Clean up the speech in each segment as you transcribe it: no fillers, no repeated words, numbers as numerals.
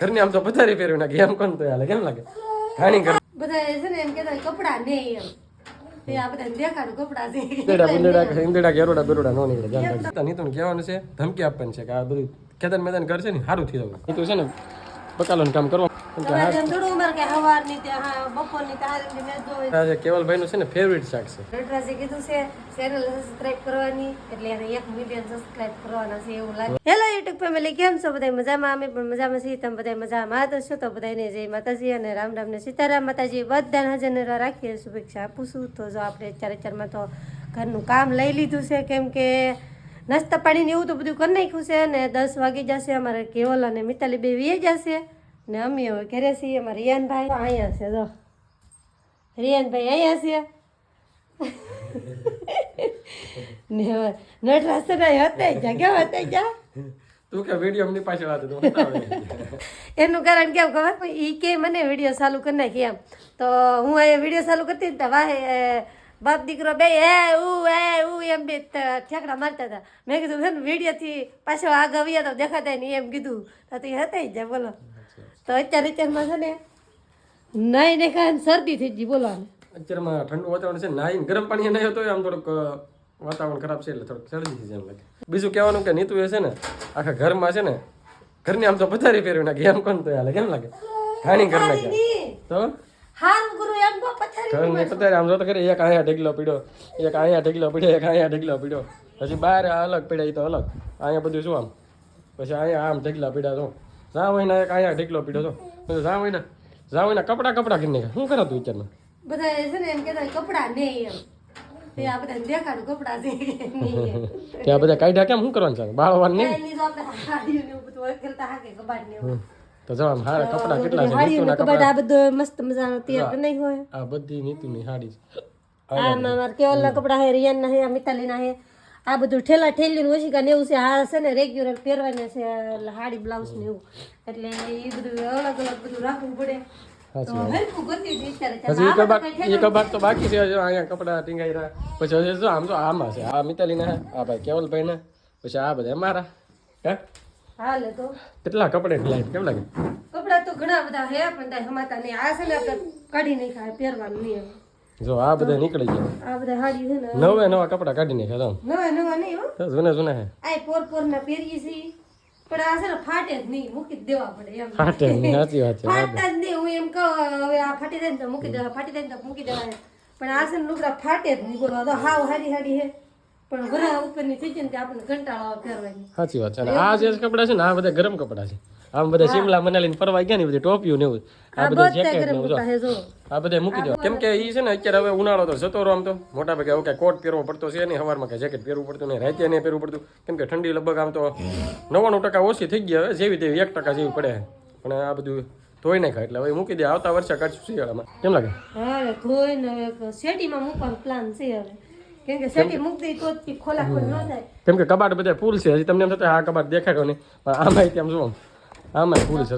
ઘરની આમ તો પથારી ફેરવી નાખી એમ કોણ તો હાલે કેમ લાગે ઘાણી કર બધા છે ને એમ કહેતા કપડા નહીં એમ તે આ બધા દેખાડું કપડા છે ઇંદડા ગેરોડા બેરોડા નો નીકળે ધ્યાન રાખજો નીતુને કહેવાનું છે ધમકી આપવાની છે કે આ બધું ખેતર મેદાન કરશે ને સારું થઈ જવું નીતુ છે ને બકાલોનું કામ કરવા કેવલભાઈ નું છે ને ફેવરિટ શાક છે કીધું છે ચેનલ સબસ્ક્રાઇબ કરવાની એટલે એને 1 મિલિયન સબસ્ક્રાઇબ કરવાના છે એવું લાગે. હેલો યુટ્યુબ ફેમિલી, કેમ છો બધા? મજામાં? અમે પણ મજામાં છીએ. તમે બધા મજામાં તો છો? તો બધાને જય માતાજી અને રામ રામ ને સીતારામ. માતાજી બધાને હાજર રાખીએ, શુભેચ્છા આપું છું. તો જો આપણે ચારમાં તો ઘરનું કામ લઈ લીધું છે, કેમ કે નાસ્તા પાણી ને એવું તો બધું કરી નાખ્યું છે ને 10 વાગી જશે. અમારે કેવલ અને મિતાલી બે વી જશે ને અમે હવે ઘરે છીએ. અમારે રિયાનભાઈ અહીંયા છે, જો રિયાનભાઈ અહીંયા છે ને હવે નટરાજ હતા કેવા હતા ગયા તું કે વિડીયો ની પાછળ વાત તું એનું કારણ કેમ ખબર? ઈ કે મને વિડીયો ચાલુ કરી નાખી એમ, તો હું અહીંયા વિડીયો ચાલુ કરતી ને તો વાહે બાપ દીકરો બે એમ બે ઠેકડા મારતા હતા. મેં કીધું છે ને વિડીયોથી પાછો આગળ આવ્યા તો દેખાતા નહીં એમ કીધું તો તે હતા જ બોલો. તો અત્યારમાં છે ને નાઈ ને ખાને શરદી થઈ ગઈ. બોલો અત્યારમાં ઠંડુ વાતાવરણ છે, નાઈને ગરમ પાણી નહીં હતો આમ થોડુંક વાતાવરણ ખરાબ છે એટલે થોડુંક શરદી થઈ જાય લાગે. બીજું કહેવાનું કે નીતુ એ છે ને આખા ઘરમાં છે ને ઘરની આમ તો પથારી ફેરવી નાખી એમ કોણ તો હાલે કેમ લાગે ઘાણી કરી નાખી તો હારું ગુરુ એમ નો ઘરની પથારી આમ જો તો ખરી એક અહીંયા ઢગલો પીડ્યો, એક અહીંયા ઢગલો પીડ્યો, એક અહીંયા ઢગલો પીડ્યો, પછી બહાર અલગ પીડ્યા એ તો અલગ, અહીંયા બધું શું આમ, પછી અહીંયા આમ ઢગલા પીડ્યા તો જા હોય એક અહીંયા ઢગલો પીડ્યો તો જા હોય કપડા કરી નાખ્યા. શું કરો તું વિચારમાં? બધા છે ને એમ કહેતા કપડા નહીં એમ, તે આ બધા દેખાડું કપડા છે ત્યાં બધા કાઢ્યા કેમ? શું કરવાનું છે? બાળવાનું નહીં તો જવા હારા કપડા કેટલા છે? નીતુના કપડા આ બધું મસ્ત મજાનો તૈયાર કરી નાખ્યો હોય. આ બધી નીતુની સાડી આ મારા કેવલના કપડા હે, રિયાનના હે, મિતાલીના હે. આ બધું ઠેલા ઠેલીને ઓછીકા ને એવું છે. આ છે ને રેગ્યુલર પહેરવાના છે સાડી બ્લાઉઝ ને એવું, એટલે એ બધું અલગ બધું રાખવું પડે. કબાટ તો બાકી છે. અહીંયા કપડા ટીંગાઈ રહ્યા, પછી હજી જો આમ તો આમાં છે આ મિતાલીના, આ ભાઈ કેવલભાઈ ને, પછી આ બધા મારા હે. હાલે તો કેટલા કપડે લાઈટ કેમ લાગે? કપડા તો ઘણા બધા હે પણ કાંઈ હમાતા નહીં. આ છે ને આપણે કાઢી નહીં ખાય, પહેરવાનું નહીં. જો આ બધા નીકળી ગયા, આ બધા હાડી છે ને નવા કપડા કાઢી નાખ્યા. નવા નહીં હો, જૂના હે. આ પોર ના પહેરીએ છીએ પણ આ છે ને ફાટે જ નહીં, મૂકી જ દેવા પડે એમ. ફાટે નહીં, સાચી વાત છે. ફાટતા જ નહીં. હું એમ કહું હવે આ ફાટી જાય ને તો મૂકી દેવા, ફાટી જાય ને તો મૂકી દેવાય, પણ આ છે ને લુગડા ફાટે જ નહીં. બોલો તો હાવ હાડી હે પણ ઘરા ઉપરની થઈ જાય ને આપણને કંટાળો આવે પહેરવાની. સાચી વાત છે. અને આ જે કપડા છે ને આ બધા ગરમ કપડા છે. આમ બધા શિમલા મનાલી ફરવા ગયા ને બધી ટોપીઓ ને એવું, આ બધા જેકેટ ને આ બધા મૂકી દેવા. કેમ કે ઈ છે ને અત્યારે હવે ઉનાળો તો જતો રહો, આમ તો મોટા ભાગે હવે કોટ પહેરવો પડતો છે નહીં, સવારમાં કે જેકેટ પહેરવું પડતું નહીં, રાતે નહીં પહેરવું પડતું, કેમ કે ઠંડી લગભગ આમ તો 99% ઓછી થઈ ગઈ. હવે જેવી તેવી 1% જેવી પડે, પણ આ બધું ધોઈ નાખાય એટલે હવે મૂકી દે. આવતા વર્ષે કાઢશું શિયાળામાં. કેમ લાગે? હા ધોઈને શેટીમાં મૂકવાનો પ્લાન છે હવે, કેમ કે શેટી મૂકી દઈ તો ખોલા ખોલ ન થાય. કેમ કે કબાટ બધા ફૂલ છે. હજી તમને એમ થતું આ કબાટ દેખાડો નહીં, પણ આમાં કેમ જુઓ આમાં ફૂલ છે.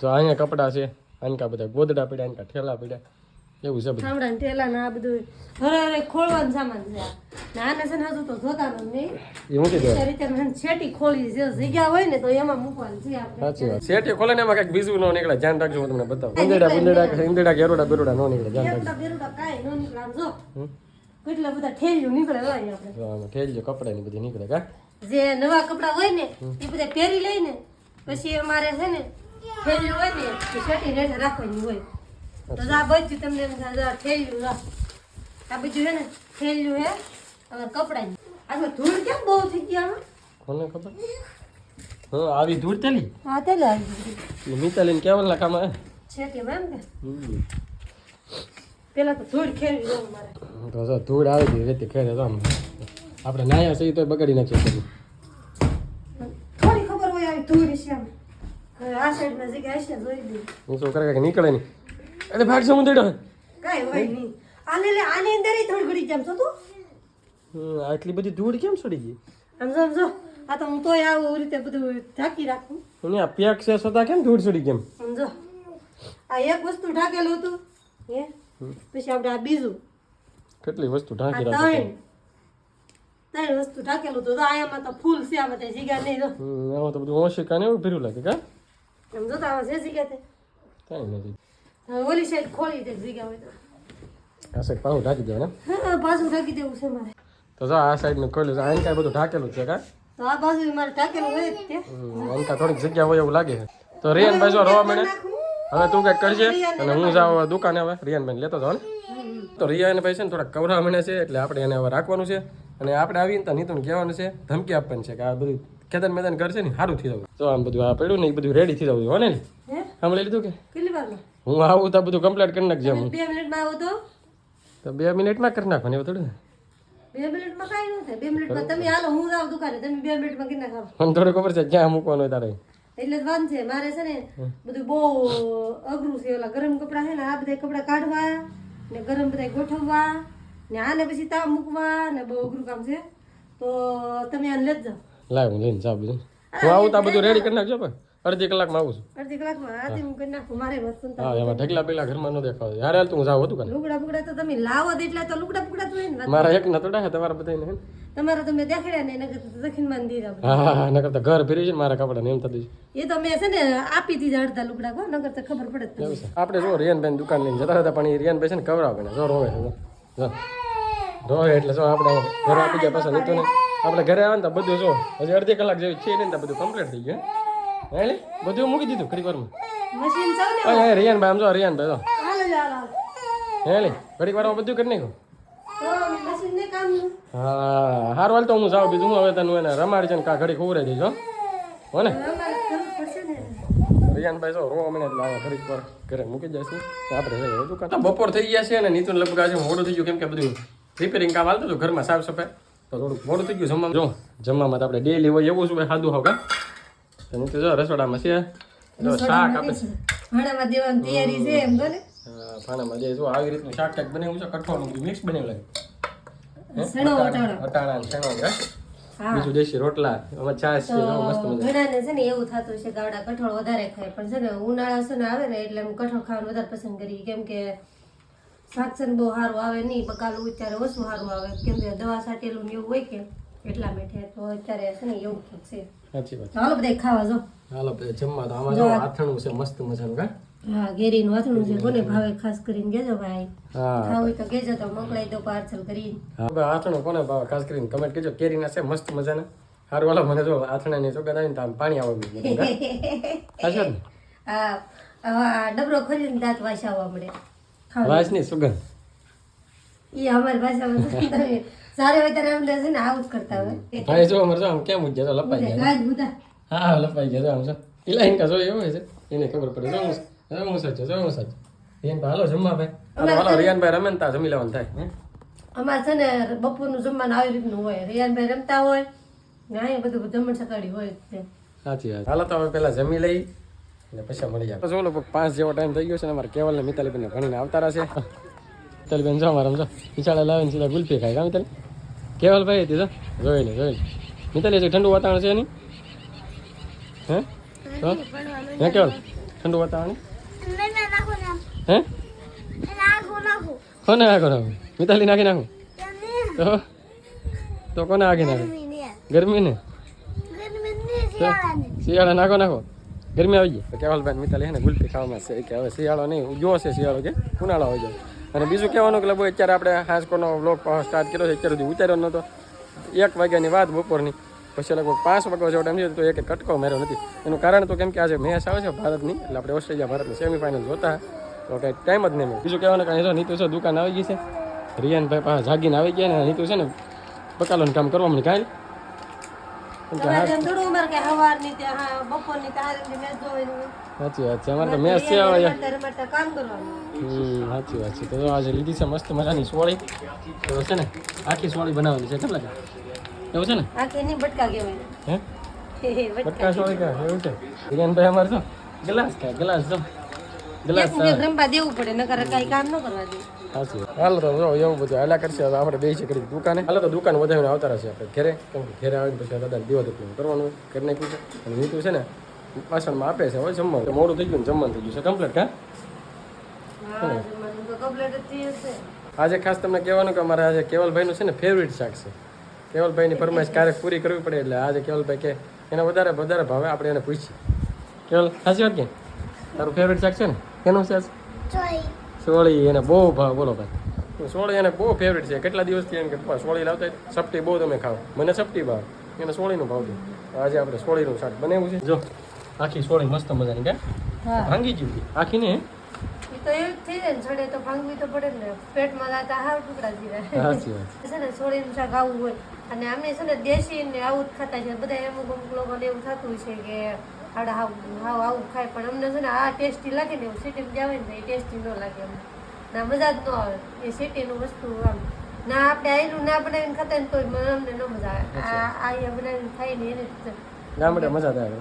જો અહીંયા કપડા છે, આનકા બધા ગોદડા પડ્યા, આનકા ઠેલા પડ્યા, એવું છે બધું. ઠામડા ઠેલા ને આ બધું હરે ખોલવાનું સામાન છે. આને છે ને હજુ તો જોતાનું નહીં, એ મૂકી દેવાય. રીતે શેટી ખોલી જે જગ્યા હોય ને તો એમાં મૂકવાનું છે આપણે. સાચી વાત. શેટી ખોલે ને એમાં કઈક બીજું ન નીકળે, ધ્યાન રાખજો. હું તમને બતાવું. ઇંદડા ગેરોડા બેરોડા ન નીકળે, ધ્યાન રાખજો. બેરોડા કાંઈ ન નીકળે. આમ જો કેટલા બધા ઠેલિયું નીકળે હોય આપણે. ઠેલજો કપડા ની બધી નીકળે કા. જે નવા કપડા હોય ને એ બધા પહેરી લઈને પછી અમારે છે ને ઠેલિયું હોય ને એ શેટી રેઠે રાખવાની હોય. તો આ બધું તમને ઠેલિયું આ બધું છે ને ઠેલિયું હે અમારે કપડાની. આમાં ધૂળ કેમ બહુ થઈ ગઈ આમાં? કોને ખબર? હા આવી ધૂળ તેલી. હા તેલ આવી ગઈ. મિતાલીને કેવલ ના કામ હે શેટીમાં એમ ને પેલા તો ધૂળ ખેરવી દઉં મારે. તો ધૂળ આવી ગઈ રેતી ખેરે તો આમ આપણે નાયા સહી તો બગાડી નાખીએ બધું. થોડી ખબર હોય આવી ધૂળ છે આમ. આ સાઈડમાં જગ્યા હશે જોઈ દઉં. હું શું કરે કે નીકળે નહીં. એટલે ભાગ શું દેડો કાંઈ હોય નહીં. આની અંદર થોડી ઘડી જેમ છો તું. આટલી બધી ધૂળ કેમ છોડી ગઈ? સમજો આ તો હું તોય આવું રીતે બધું ઢાંકી રાખું. આ પેક છે છતાં કેમ ધૂળ છોડી કેમ? સમજો આ એક વસ્તુ ઢાંકેલું હતું હે, પછી આપણે આ બીજું કેટલી વસ્તુ ઢાંકી આ રાખી? ત્રણ વસ્તુ ઢાંકેલું હતું. તો આયામાં તો ફૂલ છે, આમાં તો જગ્યા નહીં. એમાં તો બધું ઓશિકા ને એવું ભર્યું લાગે કા. આમ જોતા આવે છે જગ્યા તે કઈ નથી ઓલી સાઈડ ખોલી દે જગ્યા હોય તો આ સાઈડ પાછું ઢાંકી દે ને હા પાછું ઢાંકી દેવું છે મારે તો જો આ સાઈડ નું ખોલ્યું છે આને કાંઈ બધું ઢાંકેલું છે કા તો આ બાજુ મારે ઢાંકેલું હોય જ તે આને કાંઈ થોડીક જગ્યા હોય એવું લાગે છે તો રિયાનભાઈ જો રોવા મળે હવે તું કંઈક કરજે અને હું જાઉં દુકાને હવે રિયાનભાઈ લેતો જાઉં ને તો રિયાને ભાઈ છે ને થોડાક કવરા મળે છે એટલે આપણે એને હવે રાખવાનું છે અને આપણે આવીને તો નીતુને કહેવાનું છે ધમકી આપવાની છે કે આ બધું ખેતર મેદાન ઘર છે ને સારું થઈ જવું તો આમ બધું આ પડ્યું ને એ બધું રેડી થઈ જવું હો ને હે સાંભળી લીધું કે કેટલી વારમાં હું આવું તો બધું કમ્પ્લીટ કરી નાખજે હું 2 મિનિટમાં આવો તો 2 મિનિટમાં કરી નાખવાનું એવું થોડું 2 મિનિટમાં કાંઈ ન થાય 2 મિનિટમાં તમે હાલો હું જાઉં દુકાને તમે 2 મિનિટમાં કરી નાખો મને થોડું ખબર છે ક્યાં મૂકવાનું હોય તારે એટલે જ વાંધ છે મારે છે ને બધું બહુ અઘરું છે ઓલા ગરમ કપડાં છે ને આ બધા કપડાં કાઢવા ને ગરમ બધા ગોઠવવા ને આને પછી તાવ મૂકવા ને બહુ અઘરું કામ છે તો તમે આને લેત જાઓ લાવ હું લઈને જાઉં બધું હું આવું તો બધું રેડી કરી નાખજો પણ અડધી કલાકમાં આવું છું અડધી કલાકમાં આથી હું કરી નાખું મારે વસ્તુ હા એમાં ઢગલા પેલા ઘરમાં ન દેખાવ યાર હાલ તું જાવ હતું કાને લુગડા બુગડા તો તમે લાવો જ એટલે તો લુગડા બુગડા તો હોય ને મારા એક ના તોડા તમારા બધાને હે તમારા તમે દેખાડ્યા ને એના કરતા દક્ષિણ માં દી જાવ હા ન કરતા ઘર ફેરી છે ને મારા કપડા ને એમ થતું એ તો મેં છે ને આપી દીધા અડધા લુગડા કો નગર તો ખબર પડે જ તમને. આપણે જો રિયાનભાઈ દુકાન લઈને જતા હતા પણ એ રિયાનભાઈ છે ને કવરાવે ને જો રોવે છે જો રોવે એટલે જો આપણે ઘરે આપી ગયા પાછા નીતો ને આપણે ઘરે આવે ને તો બધું જો હજી અડધી કલાક જેવી છે ને તો બધું કમ્પ્લીટ થઈ ગયું હે લે બધું મૂકી દીધું ઘડી વારમાં મશીન ચાવ ને ઓય રિયાનભાઈ આમ જો રિયાનભાઈ જો હાલો હાલો હે લે ઘડી વારમાં બધું કરી નાખ્યું તો મશીન ને કામ નું હા હારું હાલ તો હું જાઉં બીજું હું હવે તને એને રમાડી છે ને કા ઘડી ખવડાવી દેજો હો ને અમારે કરવું પડશે ને રિયાનભાઈ જો રોવા મને એટલે આવે ઘડીક વાર ઘરે મૂકી જશે આપણે જઈએ દુકાન તો બપોર થઈ ગયા છે અને નીતુન લગભગ આજે મોડું થઈ ગયું કેમ કે બધું રિપેરિંગ કામ હાલતું હતું ઘરમાં સાફ સફાઈ તો થોડુંક મોડું થઈ ગયું જમવામાં જો જમવામાં તો આપણે ડેલી હોય એવું શું સાદું હોવ કા તો નીતુ જો રસોડામાં છે જો શાક આપે છે ભાણામાં દેવાની તૈયારી છે એમ તો ને ખાનામાં જે જો આવી રીતનું શાક ટાક બનાવ્યું છે કઠોળનું મિક્સ બનાવેલું લાગે સણો વટાણો વટાણા શેણો બીજું દેશી રોટલા એમાં છાશ છે જો મસ્ત મજા ઘણાને છે ને એવું થતું છે કે આવડા કઠોળ વધારે ખાય પણ છે ને ઉનાળા છે ને આવે ને એટલે હું કઠોળ ખાવાનું વધારે પસંદ કરી કેમ કે શાક છે ને બહુ સારું આવે નહીં બકાલું અત્યારે ઓછું સારું આવે કેમ કે દવા છાંટેલું ને એવું હોય કે એટલા માટે તો અત્યારે છે ને એવું કંઈક છે સાચી વાત ચાલો બધા ખાવા જો હાલો પછી જમવા તો આમાં જો આથણું છે મસ્ત મજાનું કા હા કેરીનું વાથણું છે કોને ભાવે ખાસ કરીને કેજો ભાઈ હા ખાવું હોય તો કેજો તો મોકલાઈ દો પાર્સલ કરીને હા ભાઈ આથણું કોને ભાવે ખાસ કરીને કમેન્ટ કરજો કેરીના છે મસ્ત મજાના સારું હાલો મને જો આથણાની ચોગાત આવીને તો આમ પાણી આવે સાચું ને હા આ ડબરો ખોલીને દાંત વાસાવવા મળે વાસની સુગંધ એ અમારી ભાષામાં તમે સારે હોય ત્યારે અમને છે ને આવું જ કરતા હોય ભાઈ જો અમારે જો આમ કેમ ઉજ્યા તો લપાઈ ગયા ગાજ બુધા હા લપાઈ ગયા જો આમ જો પેલા ઇનકા જો એવું હોય છે એને ખબર પડે જો હું સાચું જો હું સાચું રિયાનભાઈ હાલો જમવા ભાઈ હાલો રિયાનભાઈ રમે ને તા જમી લેવાનું થાય અમારે છે ને બપોરનું જમવાનું આવી રીતનું હોય રિયાનભાઈ રમતા હોય ને અહીંયા બધું જમણ સકાળી હોય જ તે. સાચી વાત હાલો તો હવે પેલા જમી લઈ અને પછી મળી જાય જો લગભગ 5 જેવો ટાઈમ થઈ ગયો છે ને અમારે કેવલ ને મિતાલીબેન ભણીને આવતા રહેશે મિતાલીબેન જો અમારે સમજો બિચારા લાવીને સીધા ગુલ્ફી ખાય કા મિતાલી કેવલ ભાઈ હતી જો જોઈ લે મિતાલી હજી ઠંડુ વાતાવરણ છે નહીં હે હે કેવલ ઠંડુ વાતાવરણ હે કોને આગળ નાખું મિતાલી નાખી નાખું તો કોને આગળ નાખું ગરમી ને શિયાળા નાખો ગરમી આવી ગઈ તો કેવલભાઈ મિતાલી હે ને ગુલ્ફી ખાવામાં છે કે હવે શિયાળો નહીં જો છે શિયાળો કે ઉનાળો આવી જાય અને બીજું કહેવાનું કે લગભગ અત્યારે આપણે હાંસકોનો વ્લોગ સ્ટાર્ટ કર્યો છે અત્યાર સુધી ઉતાર્યો નહોતો 1 વાગ્યાની વાત બપોરની પછી લગભગ 5 વાગ્યા જેવો ટાઈમ થયો તો એક કટકો માર્યો નથી એનું કારણ તો કેમ કે આજે મેચ આવે છે ભારતની એટલે આપણે ઓસ્ટ્રેલિયા ભારતની સેમીફાઇનલ જોતા તો કંઈ ટાઈમ જ નહીં મળે બીજું કહેવાનું કાંઈ જો નીતુ છે દુકાન આવી ગઈ છે રિયાનભાઈ પાસે જાગીને આવી ગયા ને નીતુ છે ને બકાલોનું કામ કરવા મને કાંઈ તમારે જેમ થોડું અમારે કે સવારની ત્યાં હા બપોરની તારીખની મેચ જોવાની હોય. સાચી વાત છે અમારે તો મેચ છે હવે ત્યારે માટે કામ કરવાનું સાચી વાત છે તો જો આજે લીધી છે મસ્ત મજાની સોળી તો છે ને આખી સોળી બનાવવાની છે કેટલા કે એવું છે ને આખી નહીં બટકા કહેવાય હે બટકા બટકા સોળી કે એવું છે રિયાનભાઈ અમારે તો ગ્લાસ કે ગ્લાસ જો ગ્લાસ એક રંબા દેવું પડે નકર કાંઈ કામ ન કરવા દે સાચી વાત હાલો તો જો એવું બધું હાલા કરશે હવે આપણે બેસી કરી દુકાને હાલો તો દુકાન વધાવીને આવતા રહેશે આપણે ઘરે કેમ કે ઘરે આવીને પછી દાદા દીવા દુકાન કરવાનું હોય કરી નાખ્યું છે અને નીતું છે ને વાસણમાં આપે છે હવે જમવાનું મોડું થઈ ગયું ને જમવાનું થઈ ગયું છે કમ્પ્લીટ હા હા જમવાનું તો કમ્પ્લીટ જ થઈ હશે આજે ખાસ તમને કહેવાનું કે અમારે આજે કેવલભાઈનું છે ને ફેવરિટ શાક છે કેવલભાઈની ફરમાઈશ ક્યારેક પૂરી કરવી પડે એટલે આજે કેવલભાઈ કે એના વધારે ભાવે આપણે એને પૂછીએ કેવલ સાચી વાત કે તારું ફેવરેટ શાક છે ને કેનું છે સોળી એને બહુ ભાવ બોલો ભાઈ સોળી એને બહુ ફેવરેટ છે કેટલા દિવસથી એમ કે પપ્પા સોળી લાવતા સપટી બહુ તમે ખાવ મને સપટી ભાવ એને સોળીનું ભાવ છે આજે આપણે સોળીનું શાક બનાવ્યું છે જો આખી સોળી મસ્ત મજાની કે ભાંગી ગયું આખી ને ઈ તો એવું જ થઈ જાય ને છોડે તો ભાંગવી તો પડે ને પેટમાં જાતા હાવ ટુકડા જીરા સાચી વાત છે ને સોળીનું શાક આવું હોય અને અમે છે ને દેશી ને આવું જ ખાતા છે બધા અમુક અમુક લોકોને એવું થતું છે કે હાવ હાવ આવું ખાય પણ અમને છે ને આ ટેસ્ટી લાગે ને એવું સિટીમાં જાવે ને એ ટેસ્ટી ન લાગે અમને ના મજા જ ન આવે એ સિટીનું વસ્તુ આમ ના આપણે આયલું ના બનાવીને ખાતા ને તોય અમને ન મજા આવે આ અહીંયા બનાવીને ખાઈને એને ગામડે મજા આવે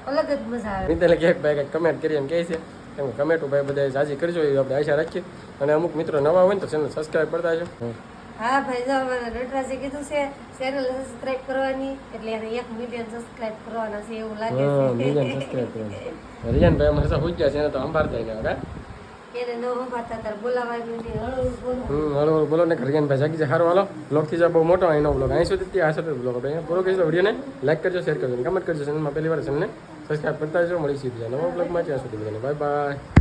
અલગ જ મજા આવે મિત્રને કે ભાઈ કંઈક કમેન્ટ કરી એમ કહે છે એમ કમેન્ટો ભાઈ બધા જાજી કરજો એ આપણે આશા રાખીએ અને અમુક મિત્રો નવા હોય ને તો ચેનલ સબસ્ક્રાઈબ કરતા છે હા ભાઈ જો અમારે નટરાજે કીધું છે ચેનલ સબસ્ક્રાઇબ કરવાની એટલે એને 1 મિલિયન સબસ્ક્રાઇબ કરવાના છે એવું લાગે છે મિલિયન સબસ્ક્રાઈબ કરવાનું રિયાન ભાઈ અમારે હોય ગયા છે એને તો અંબારતા ને હવે એને ન સંભાળતા તાર બોલાવાનું નહીં હળવું બોલો હળવું બોલો ને રિયાન ભાઈ જાગી છે સારું હાલો બ્લોગ થી બહુ મોટો અહીંનો બ્લોગ અહીં સુધી આ સાથે બ્લોગ આપણે પૂરો કરીશું વિડીયોને લાઈક કરજો શેર કરજો કમેન્ટ કરજો ચેનલમાં પહેલી વાર ચેનલને સબસ્ક્રાઈબ કરતા જજો મળીશું બીજા નવા બ્લોગમાં ત્યાં સુધી બધાને બાય બાય